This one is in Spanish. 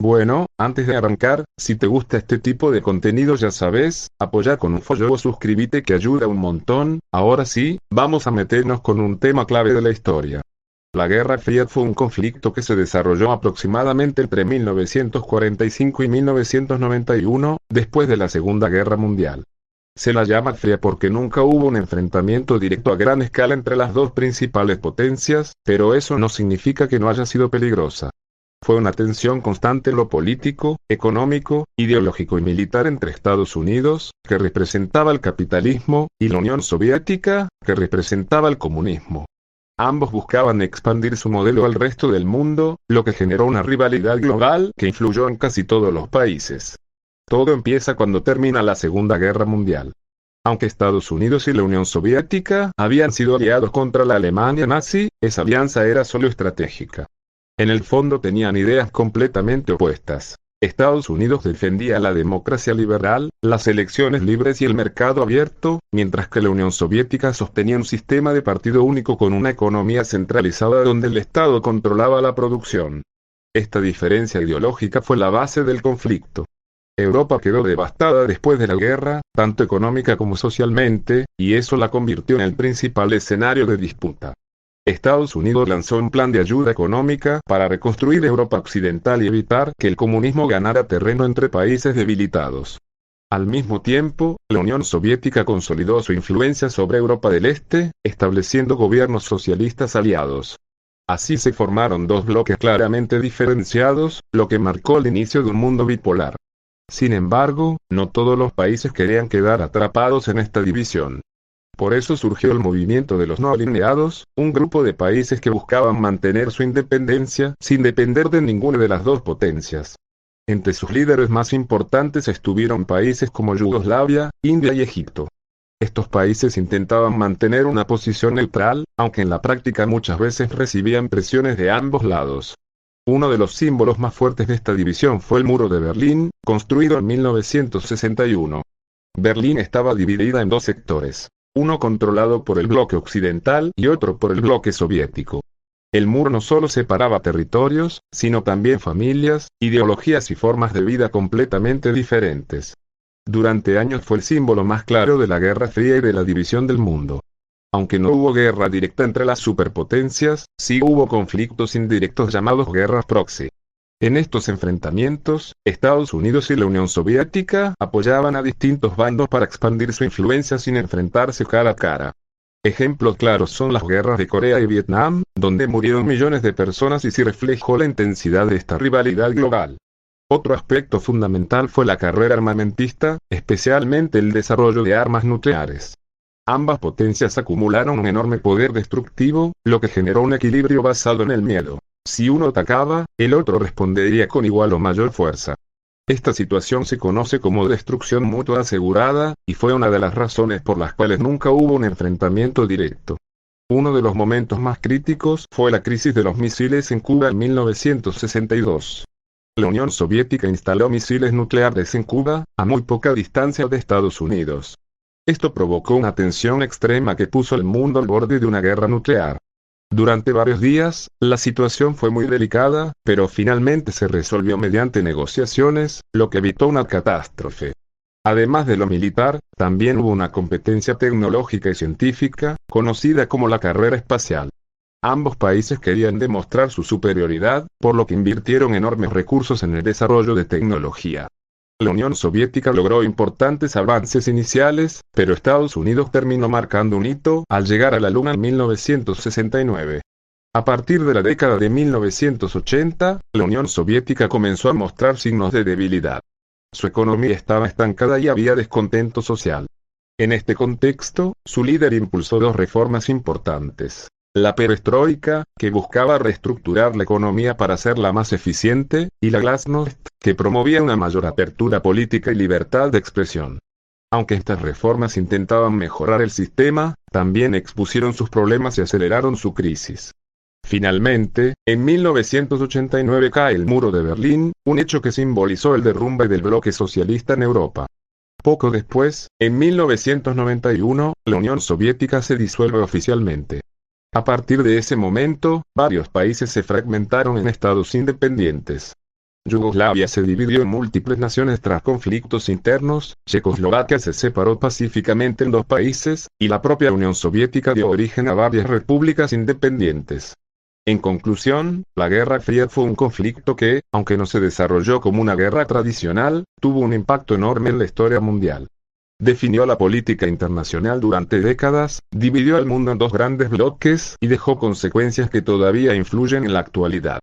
Bueno, antes de arrancar, si te gusta este tipo de contenido ya sabes, apoya con un follow o suscríbete que ayuda un montón. Ahora sí, vamos a meternos con un tema clave de la historia. La Guerra Fría fue un conflicto que se desarrolló aproximadamente entre 1945 y 1991, después de la Segunda Guerra Mundial. Se la llama fría porque nunca hubo un enfrentamiento directo a gran escala entre las dos principales potencias, pero eso no significa que no haya sido peligrosa. Fue una tensión constante en lo político, económico, ideológico y militar entre Estados Unidos, que representaba el capitalismo, y la Unión Soviética, que representaba el comunismo. Ambos buscaban expandir su modelo al resto del mundo, lo que generó una rivalidad global que influyó en casi todos los países. Todo empieza cuando termina la Segunda Guerra Mundial. Aunque Estados Unidos y la Unión Soviética habían sido aliados contra la Alemania nazi, esa alianza era solo estratégica. En el fondo tenían ideas completamente opuestas. Estados Unidos defendía la democracia liberal, las elecciones libres y el mercado abierto, mientras que la Unión Soviética sostenía un sistema de partido único con una economía centralizada donde el Estado controlaba la producción. Esta diferencia ideológica fue la base del conflicto. Europa quedó devastada después de la guerra, tanto económica como socialmente, y eso la convirtió en el principal escenario de disputa. Estados Unidos lanzó un plan de ayuda económica para reconstruir Europa occidental y evitar que el comunismo ganara terreno entre países debilitados. Al mismo tiempo, la Unión Soviética consolidó su influencia sobre Europa del Este, estableciendo gobiernos socialistas aliados. Así se formaron dos bloques claramente diferenciados, lo que marcó el inicio de un mundo bipolar. Sin embargo, no todos los países querían quedar atrapados en esta división. Por eso surgió el movimiento de los no alineados, un grupo de países que buscaban mantener su independencia sin depender de ninguna de las dos potencias. Entre sus líderes más importantes estuvieron países como Yugoslavia, India y Egipto. Estos países intentaban mantener una posición neutral, aunque en la práctica muchas veces recibían presiones de ambos lados. Uno de los símbolos más fuertes de esta división fue el Muro de Berlín, construido en 1961. Berlín estaba dividida en dos sectores. Uno controlado por el bloque occidental y otro por el bloque soviético. El muro no solo separaba territorios, sino también familias, ideologías y formas de vida completamente diferentes. Durante años fue el símbolo más claro de la Guerra Fría y de la división del mundo. Aunque no hubo guerra directa entre las superpotencias, sí hubo conflictos indirectos llamados guerras proxy. En estos enfrentamientos, Estados Unidos y la Unión Soviética apoyaban a distintos bandos para expandir su influencia sin enfrentarse cara a cara. Ejemplos claros son las guerras de Corea y Vietnam, donde murieron millones de personas y se reflejó la intensidad de esta rivalidad global. Otro aspecto fundamental fue la carrera armamentista, especialmente el desarrollo de armas nucleares. Ambas potencias acumularon un enorme poder destructivo, lo que generó un equilibrio basado en el miedo. Si uno atacaba, el otro respondería con igual o mayor fuerza. Esta situación se conoce como destrucción mutua asegurada, y fue una de las razones por las cuales nunca hubo un enfrentamiento directo. Uno de los momentos más críticos fue la crisis de los misiles en Cuba en 1962. La Unión Soviética instaló misiles nucleares en Cuba, a muy poca distancia de Estados Unidos. Esto provocó una tensión extrema que puso al mundo al borde de una guerra nuclear. Durante varios días, la situación fue muy delicada, pero finalmente se resolvió mediante negociaciones, lo que evitó una catástrofe. Además de lo militar, también hubo una competencia tecnológica y científica, conocida como la carrera espacial. Ambos países querían demostrar su superioridad, por lo que invirtieron enormes recursos en el desarrollo de tecnología. La Unión Soviética logró importantes avances iniciales, pero Estados Unidos terminó marcando un hito al llegar a la Luna en 1969. A partir de la década de 1980, la Unión Soviética comenzó a mostrar signos de debilidad. Su economía estaba estancada y había descontento social. En este contexto, su líder impulsó dos reformas importantes. La perestroika, que buscaba reestructurar la economía para hacerla más eficiente, y la glasnost, que promovía una mayor apertura política y libertad de expresión. Aunque estas reformas intentaban mejorar el sistema, también expusieron sus problemas y aceleraron su crisis. Finalmente, en 1989 cae el Muro de Berlín, un hecho que simbolizó el derrumbe del bloque socialista en Europa. Poco después, en 1991, la Unión Soviética se disuelve oficialmente. A partir de ese momento, varios países se fragmentaron en estados independientes. Yugoslavia se dividió en múltiples naciones tras conflictos internos, Checoslovaquia se separó pacíficamente en dos países, y la propia Unión Soviética dio origen a varias repúblicas independientes. En conclusión, la Guerra Fría fue un conflicto que, aunque no se desarrolló como una guerra tradicional, tuvo un impacto enorme en la historia mundial. Definió la política internacional durante décadas, dividió al mundo en dos grandes bloques y dejó consecuencias que todavía influyen en la actualidad.